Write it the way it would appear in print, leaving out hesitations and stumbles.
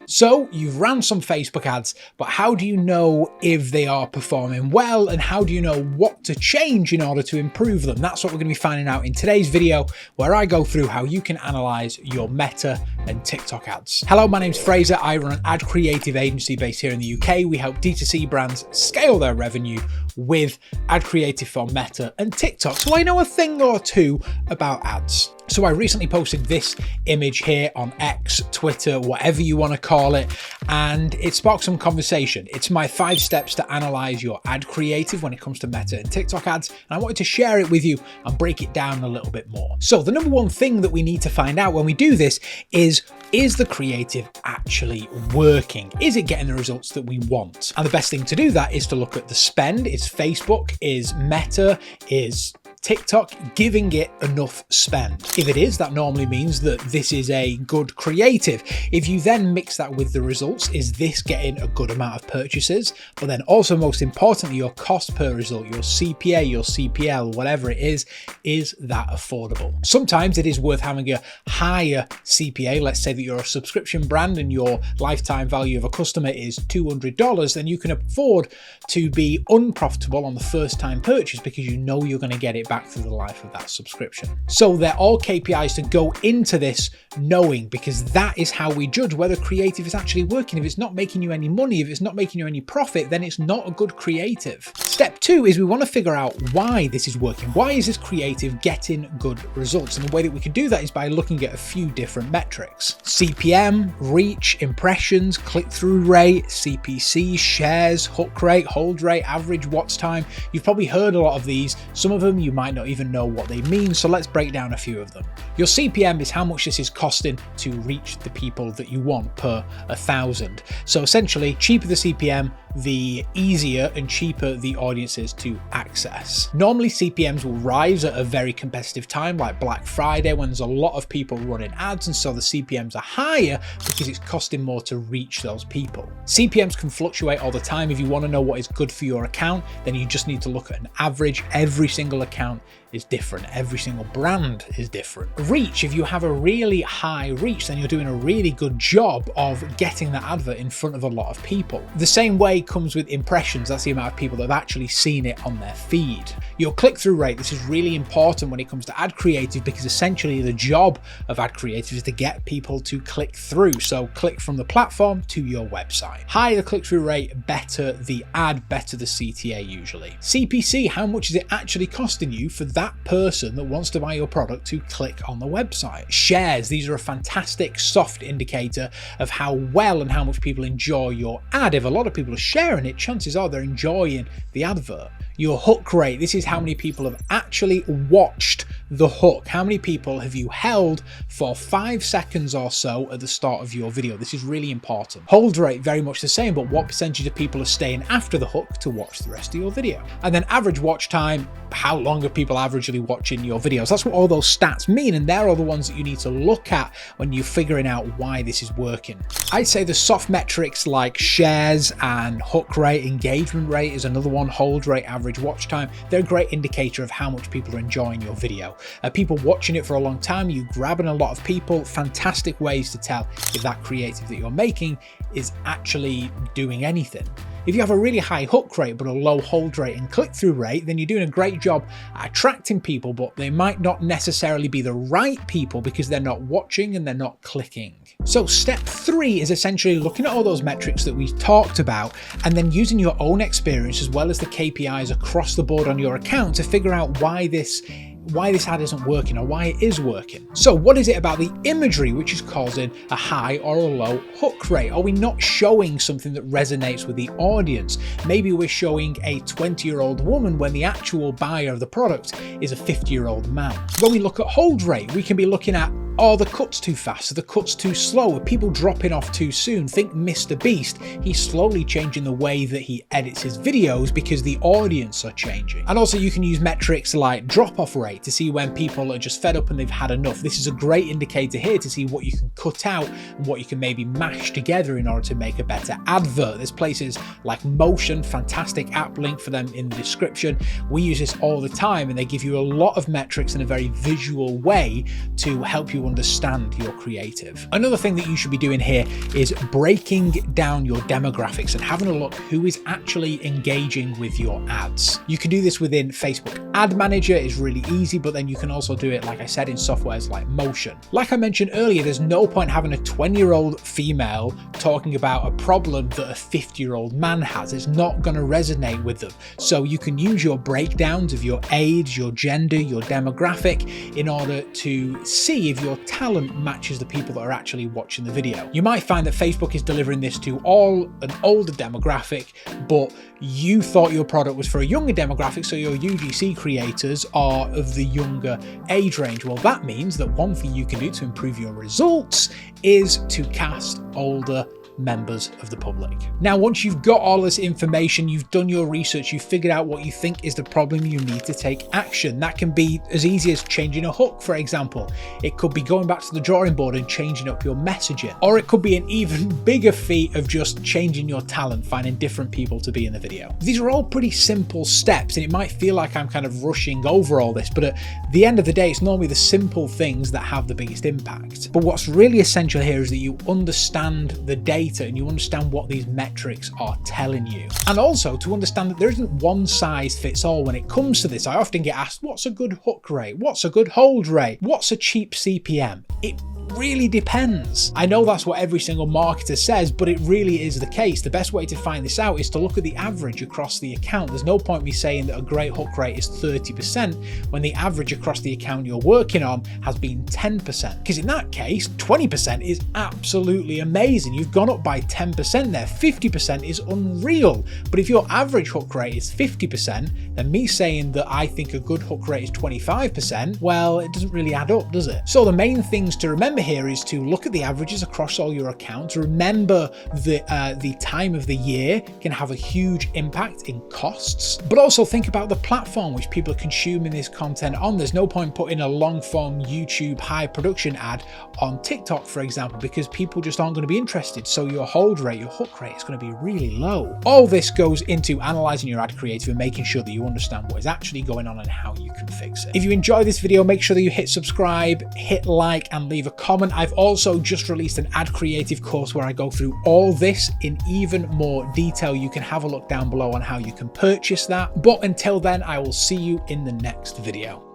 So you've ran some Facebook ads, but how do you know if they are performing well, and how do you know what to change in order to improve them? That's what we're going to be finding out in today's video, where I go through how you can analyze your Meta and TikTok ads. Hello, my name's Fraser. I run an ad creative agency based here in the UK. We help D2C brands scale their revenue with ad creative for Meta and TikTok. So I know a thing or two about ads. So I recently posted this image here on X, Twitter, whatever you want to call it, and it sparked some conversation. It's my 5 steps to analyze your ad creative when it comes to Meta and TikTok ads, and I wanted to share it with you and break it down a little bit more. So the number one thing that we need to find out when we do this is the creative actually working? Is it getting the results that we want? And the best thing to do that is to look at the spend. Is Facebook, is Meta, is TikTok giving it enough spend? If it is, that normally means that this is a good creative. If you then mix that with the results, is this getting a good amount of purchases? But then also, most importantly, your cost per result, your CPA, your CPL, whatever it is that affordable? Sometimes it is worth having a higher CPA. Let's say that you're a subscription brand and your lifetime value of a customer is $200, then you can afford to be unprofitable on the first time purchase because you know you're going to get it back through the life of that subscription. So they're all KPIs to go into this knowing, because that is how we judge whether creative is actually working. If it's not making you any money, if it's not making you any profit, then it's not a good creative. Step 2 is we want to figure out why this is working. Why is this creative getting good results? And the way that we can do that is by looking at a few different metrics: CPM, reach, impressions, click-through rate, CPC, shares, hook rate, hold rate, average watch time. You've probably heard a lot of these. Some of them you might not even know what they mean, so let's break down a few of them. Your CPM is how much this is costing to reach the people that you want per 1,000. So essentially, cheaper the CPM, the easier and cheaper the audience is to access. Normally CPMs will rise at a very competitive time like Black Friday, when there's a lot of people running ads, and so the CPMs are higher because it's costing more to reach those people. CPMs can fluctuate all the time. If you want to know what is good for your account, then you just need to look at an average. Every single account is different. Every single brand is different. Reach, if you have a really high reach, then you're doing a really good job of getting that advert in front of a lot of people. The same way comes with impressions. That's the amount of people that have actually seen it on their feed. Your click-through rate, this is really important when it comes to ad creative, because essentially the job of ad creative is to get people to click through. So click from the platform to your website. Higher the click-through rate, better the ad, better the CTA usually. CPC, how much is it actually costing you for that person that wants to buy your product to click on the website? Shares, these are a fantastic soft indicator of how well and how much people enjoy your ad. If a lot of people are sharing it, chances are they're enjoying the advert. Your hook rate, this is how many people have actually watched the hook. How many people have you held for 5 seconds or so at the start of your video? This is really important. Hold rate, very much the same, but what percentage of people are staying after the hook to watch the rest of your video? And then average watch time, how long are people averagely watching your videos? That's what all those stats mean, and they're all the ones that you need to look at when you're figuring out why this is working. I'd say the soft metrics like shares and hook rate, engagement rate is another one, hold rate, average watch time, they're a great indicator of how much people are enjoying your video. People watching it for a long time, you grabbing a lot of people, fantastic ways to tell if that creative that you're making is actually doing anything. If you have a really high hook rate but a low hold rate and click-through rate, then you're doing a great job at attracting people, but they might not necessarily be the right people because they're not watching and they're not clicking. So step 3 is essentially looking at all those metrics that we talked about and then using your own experience as well as the KPIs across the board on your account to figure out why this ad isn't working or why it is working. So what is it about the imagery which is causing a high or a low hook rate? Are we not showing something that resonates with the audience? Maybe we're showing a 20-year-old woman when the actual buyer of the product is a 50-year-old man. When we look at hold rate, we can be looking at, are the cuts too fast? Are the cuts too slow? Are people dropping off too soon? Think Mr. Beast. He's slowly changing the way that he edits his videos because the audience are changing. And also you can use metrics like drop-off rate to see when people are just fed up and they've had enough. This is a great indicator here to see what you can cut out and what you can maybe mash together in order to make a better advert. There's places like Motion, fantastic app, link for them in the description. We use this all the time and they give you a lot of metrics in a very visual way to help you understand your creative. Another thing that you should be doing here is breaking down your demographics and having a look who is actually engaging with your ads. You can do this within Facebook Ad Manager. It's really easy, but then you can also do it, like I said, in softwares like Motion. Like I mentioned earlier, there's no point having a 20-year-old female talking about a problem that a 50-year-old man has. It's not going to resonate with them. So you can use your breakdowns of your age, your gender, your demographic in order to see if your talent matches the people that are actually watching the video. You might find that Facebook is delivering this to an older demographic, but you thought your product was for a younger demographic, so your UGC creators are of the younger age range. Well, that means that one thing you can do to improve your results is to cast older members of the public. Now, once you've got all this information, you've done your research, you've figured out what you think is the problem, you need to take action. That can be as easy as changing a hook, for example. It could be going back to the drawing board and changing up your messaging, or it could be an even bigger feat of just changing your talent, finding different people to be in the video. These are all pretty simple steps, and it might feel like I'm kind of rushing over all this, but at the end of the day, it's normally the simple things that have the biggest impact. But what's really essential here is that you understand the data and you understand what these metrics are telling you. And also to understand that there isn't one size fits all when it comes to this. I often get asked, what's a good hook rate? What's a good hold rate? What's a cheap CPM? It really depends. I know that's what every single marketer says, but it really is the case. The best way to find this out is to look at the average across the account. There's no point me saying that a great hook rate is 30% when the average across the account you're working on has been 10%. Because in that case, 20% is absolutely amazing. You've gone up by 10% there. 50% is unreal. But if your average hook rate is 50%, then me saying that I think a good hook rate is 25%, well, it doesn't really add up, does it? So the main things to remember here is to look at the averages across all your accounts. Remember that the time of the year can have a huge impact in costs, but also think about the platform which people are consuming this content on. There's no point putting a long form YouTube high production ad on TikTok, for example, because people just aren't going to be interested. So your hold rate, your hook rate is going to be really low. All this goes into analyzing your ad creative and making sure that you understand what is actually going on and how you can fix it. If you enjoy this video, make sure that you hit subscribe, hit like, and leave a comment. I've also just released an ad creative course where I go through all this in even more detail. You can have a look down below on how you can purchase that. But until then, I will see you in the next video.